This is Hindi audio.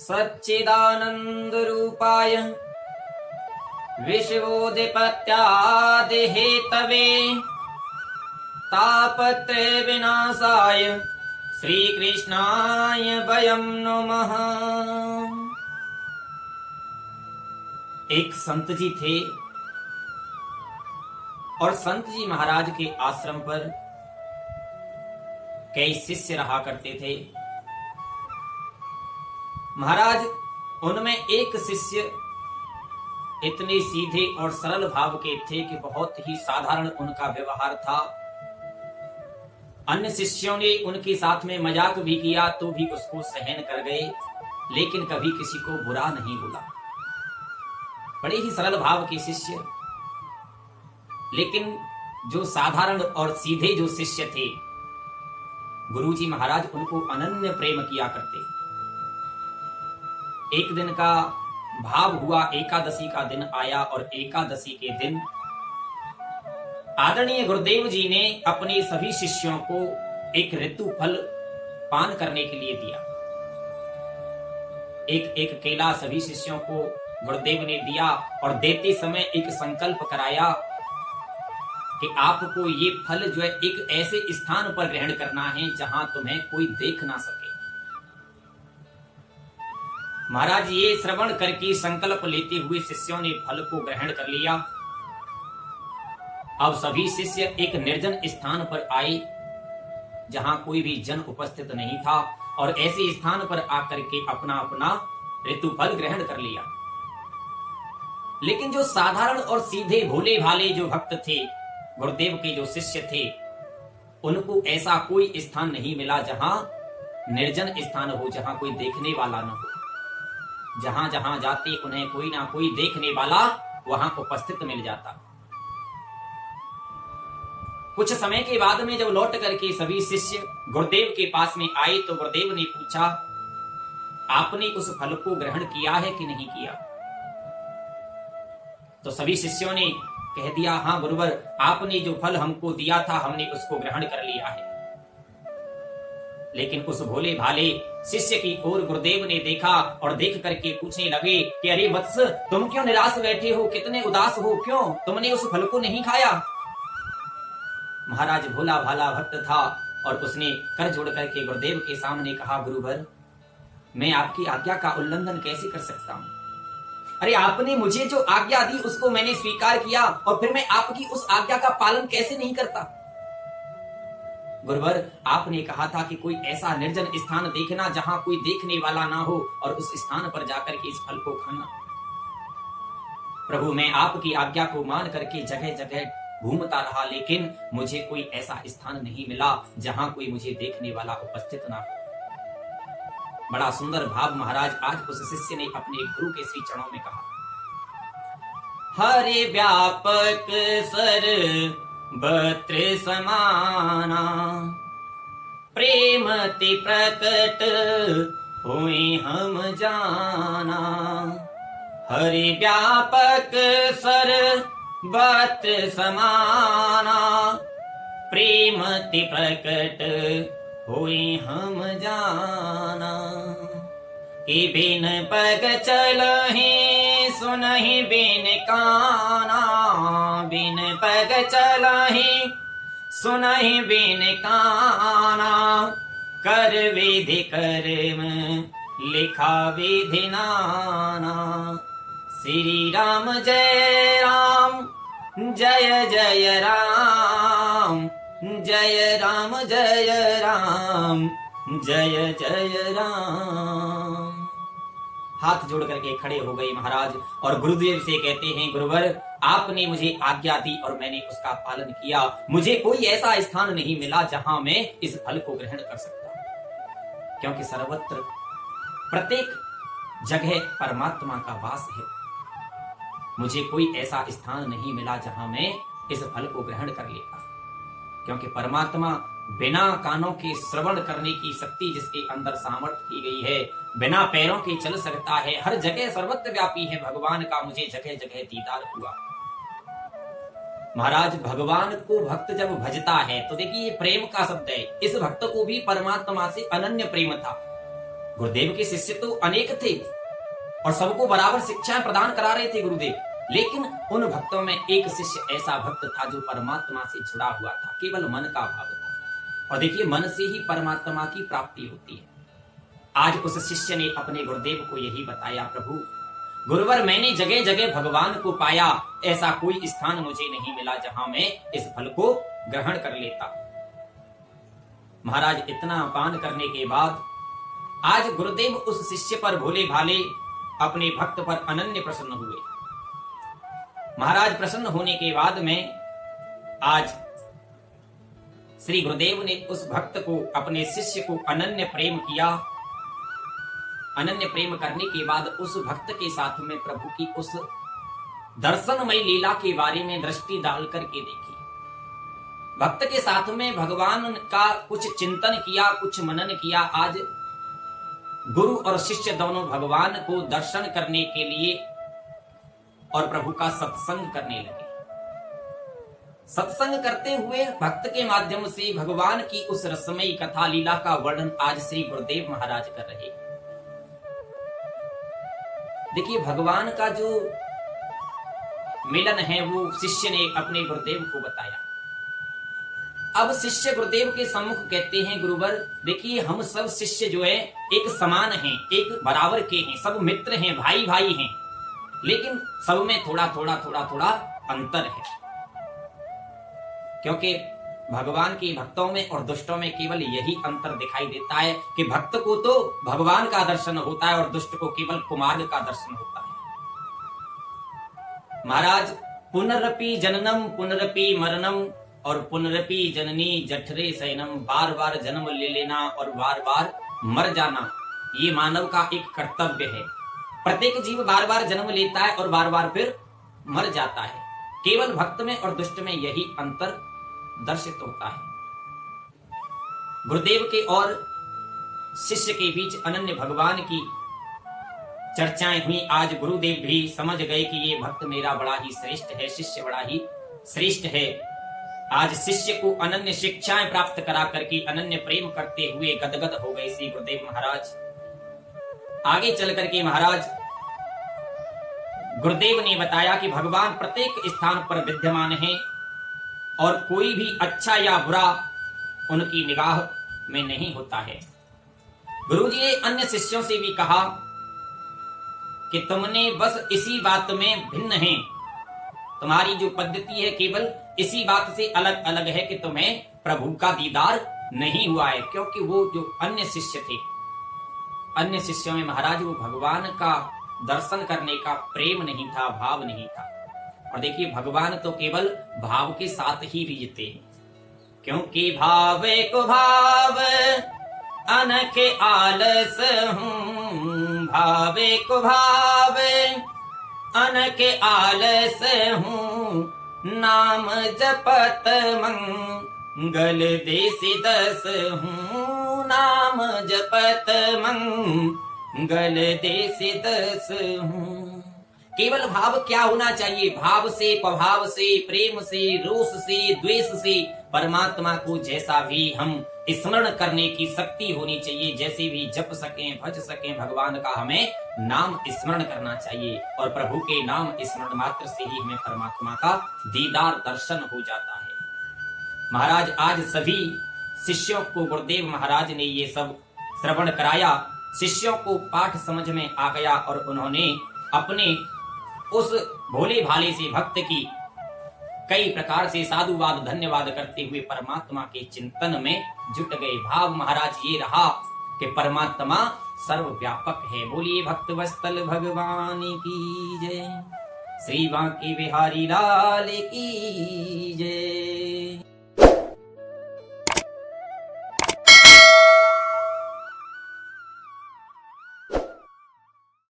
सच्चिदानंद रूपाय विश्वोदिपत्यादिहेतवे तापत्रय विनाशाय श्री कृष्णाय वयं नमः। एक संत जी थे और संत जी महाराज के आश्रम पर कई शिष्य रहा करते थे। महाराज उनमें एक शिष्य इतने सीधे और सरल भाव के थे कि बहुत ही साधारण उनका व्यवहार था। अन्य शिष्यों ने उनके साथ में मजाक भी किया तो भी उसको सहन कर गए, लेकिन कभी किसी को बुरा नहीं बोला। बड़े ही सरल भाव के शिष्य, लेकिन जो साधारण और सीधे जो शिष्य थे, गुरुजी महाराज उनको अनन्य प्रेम किया करते। एक दिन का भाव हुआ, एकादशी का दिन आया और एकादशी के दिन आदरणीय गुरुदेव जी ने अपने सभी शिष्यों को एक ऋतु फल पान करने के लिए दिया। एक एक केला सभी शिष्यों को गुरुदेव ने दिया और देते समय एक संकल्प कराया कि आपको ये फल जो है एक ऐसे स्थान पर ग्रहण करना है जहां तुम्हें कोई देख ना सके। महाराज ये श्रवण करके संकल्प लेते हुए शिष्यों ने फल को ग्रहण कर लिया। अब सभी शिष्य एक निर्जन स्थान पर आए जहां कोई भी जन उपस्थित नहीं था और ऐसे स्थान पर आकर के अपना अपना ऋतु फल ग्रहण कर लिया। लेकिन जो साधारण और सीधे भोले भाले जो भक्त थे, गुरुदेव के जो शिष्य थे, उनको ऐसा कोई स्थान नहीं मिला जहां निर्जन स्थान हो, जहां कोई देखने वाला न हो। जहां जहां जाते उन्हें कोई ना कोई देखने वाला वहां उपस्थित मिल जाता। कुछ समय के बाद में जब लौट करके सभी शिष्य गुरुदेव के पास में आए तो गुरुदेव ने पूछा, आपने उस फल को ग्रहण किया है कि नहीं किया? तो सभी शिष्यों ने कह दिया, हाँ गुरुवर, आपने जो फल हमको दिया था हमने उसको ग्रहण कर लिया है। लेकिन उस भोले भाले शिष्य की ओर गुरुदेव ने देखा और देख करके पूछने लगे कि अरे वत्स, तुम क्यों निराश बैठे हो, कितने उदास हो, क्यों तुमने उस फल को नहीं खाया? महाराज भोला भाला भक्त था और उसने कर जोड़ करके गुरुदेव के सामने कहा, गुरुवर, मैं आपकी आज्ञा का उल्लंघन कैसे कर सकता हूं? अरे आपने मुझे जो आज्ञा दी उसको मैंने स्वीकार किया और फिर मैं आपकी उस आज्ञा का पालन कैसे नहीं करता? गुरुवर, आपने कहा था कि कोई ऐसा निर्जन स्थान देखना जहां कोई देखने वाला ना हो और उस स्थान पर जाकर के इस फल को खाना। प्रभु, मैं आपकी आज्ञा को मान करके जगह जगह घूमता रहा, लेकिन मुझे कोई ऐसा स्थान नहीं मिला जहां कोई मुझे देखने वाला उपस्थित ना हो। बड़ा सुंदर भाव महाराज आज उस शिष्य ने अपने गुरु के श्री चरणों में कहा। हरे व्यापक सर बत्र समाना, प्रेमति प्रकट हुए हम जाना। हरि व्यापक सर बत्र समाना, प्रेमति प्रकट हुए हम जाना। कि बिन पग चलहि सुनहि बिन काना, बिन पग चलहि सुनहि बिन काना। कर विधि कर्म लिखा विधि नाना। श्री राम जय राम जय जय राम, जय राम जय राम जय जय राम। हाथ जोड़ करके खड़े हो गए महाराज और गुरुदेव से कहते हैं, गुरुवर, आपने मुझे आज्ञा दी और मैंने उसका पालन किया। मुझे कोई ऐसा स्थान नहीं मिला जहां मैं इस फल को ग्रहण कर सकता, क्योंकि सर्वत्र प्रत्येक जगह परमात्मा का वास है। मुझे कोई ऐसा स्थान नहीं मिला जहां मैं इस फल को ग्रहण कर लेता, क्योंकि परमात्मा बिना कानों के श्रवण करने की शक्ति जिसके अंदर सामर्थ्य की गई है, बिना पैरों के चल सकता है, हर जगह सर्वत्र व्यापी है भगवान का, मुझे जगह जगह दीदार हुआ। महाराज, भगवान को भक्त जब भजता है तो देखिए ये प्रेम का शब्द है। इस भक्त को भी परमात्मा से अनन्य प्रेम था। गुरुदेव के शिष्य तो अनेक थे और सबको बराबर शिक्षाएं प्रदान करा रहे थे गुरुदेव, लेकिन उन भक्तों में एक शिष्य ऐसा भक्त था जो परमात्मा से जुड़ा हुआ था, केवल मन का भाव था। और देखिए, मन से ही परमात्मा की प्राप्ति होती है। आज उस शिष्य ने अपने गुरुदेव को यही बताया, प्रभु गुरुवर, मैंने जगह जगह भगवान को पाया, ऐसा कोई स्थान मुझे नहीं मिला जहां मैं इस फल को ग्रहण कर लेता। महाराज इतना पान करने के बाद आज गुरुदेव उस शिष्य पर भोले भाले अपने भक्त पर अनन्य प्रसन्न हुए। महाराज प्रसन्न होने के बाद में आज श्री गुरुदेव ने उस भक्त को, अपने शिष्य को अनन्य प्रेम किया। अनन्य प्रेम करने के बाद उस भक्त के साथ में प्रभु की उस दर्शनमय लीला के बारे में दृष्टि डाल करके देखी। भक्त के साथ में भगवान का कुछ चिंतन किया, कुछ मनन किया। आज गुरु और शिष्य दोनों भगवान को दर्शन करने के लिए और प्रभु का सत्संग करने लगे। सत्संग करते हुए भक्त के माध्यम से भगवान की उस रसमयी कथा लीला का वर्णन आज श्री गुरुदेव महाराज कर रहे हैं। देखिए, भगवान का जो मिलन है वो शिष्य ने अपने गुरुदेव को बताया। अब शिष्य गुरुदेव के सम्मुख कहते हैं, गुरुवर देखिए, हम सब शिष्य जो है एक समान हैं, एक बराबर के हैं, सब मित्र हैं, भाई भाई हैं, लेकिन सब में थोड़ा थोड़ा अंतर है। क्योंकि भगवान के भक्तों में और दुष्टों में केवल यही अंतर दिखाई देता है कि भक्त को तो भगवान का दर्शन होता है और दुष्ट को केवल कुमार्ग का दर्शन होता है। महाराज, पुनरपि जननम पुनरपि मरणम और पुनरपि जननी जठरे शयनम, बार बार जन्म ले लेना और बार बार मर जाना, ये मानव का एक कर्तव्य है। प्रत्येक जीव बार बार जन्म लेता है और बार बार फिर मर जाता है। केवल भक्त में और दुष्ट में यही अंतर दर्शित होता है। गुरुदेव के और शिष्य के बीच अनन्य भगवान की चर्चाएं हुई। आज गुरुदेव भी समझ गए कि ये भक्त मेरा बड़ा ही श्रेष्ठ है, शिष्य बड़ा ही श्रेष्ठ है। आज शिष्य को अनन्य शिक्षाएं प्राप्त करा करके अनन्य प्रेम करते हुए गदगद हो गए श्री गुरुदेव महाराज। आगे चल करके महाराज गुरुदेव ने बताया कि भगवान प्रत्येक स्थान पर विद्यमान है और कोई भी अच्छा या बुरा उनकी निगाह में नहीं होता है। गुरुजी ने अन्य शिष्यों से भी कहा कि तुमने बस इसी बात में भिन्न है, तुम्हारी जो पद्धति है केवल इसी बात से अलग अलग है कि तुम्हें प्रभु का दीदार नहीं हुआ है। क्योंकि वो जो अन्य शिष्य थे, अन्य शिष्यों में महाराज वो भगवान का दर्शन करने का प्रेम नहीं था, भाव नहीं था। और देखिए, भगवान तो केवल भाव के साथ ही रीझते हैं, क्योंकि भावे को भाव अनखे आलस हूँ, भावे को भाव अनखे आलस हूँ, नाम जपत मंगल देसी दस हूँ, नाम जपत मंगल देसी दस हूँ। केवल भाव क्या होना चाहिए? भाव से, प्रभाव से, प्रेम से, रोष से, द्वेष से परमात्मा को जैसा भी हम स्मरण करने की शक्ति होनी चाहिए, जैसे भी जप सकें, भज सकें, भगवान का हमें नाम स्मरण करना चाहिए। और प्रभु के नाम स्मरण मात्र से ही हमें परमात्मा का दीदार दर्शन हो जाता है। महाराज आज सभी शिष्यों को गुरुदेव महाराज ने ये सब श्रवण कराया। शिष्यों को पाठ समझ में आ गया और उन्होंने अपने उस भोले भाले से भक्त की कई प्रकार से साधुवाद धन्यवाद करते हुए परमात्मा के चिंतन में जुट गए। भाव महाराज ये रहा कि परमात्मा सर्वव्यापक है। बोलिए भक्त वत्सल भगवान की जय, श्री बांके बिहारी लाल की जय।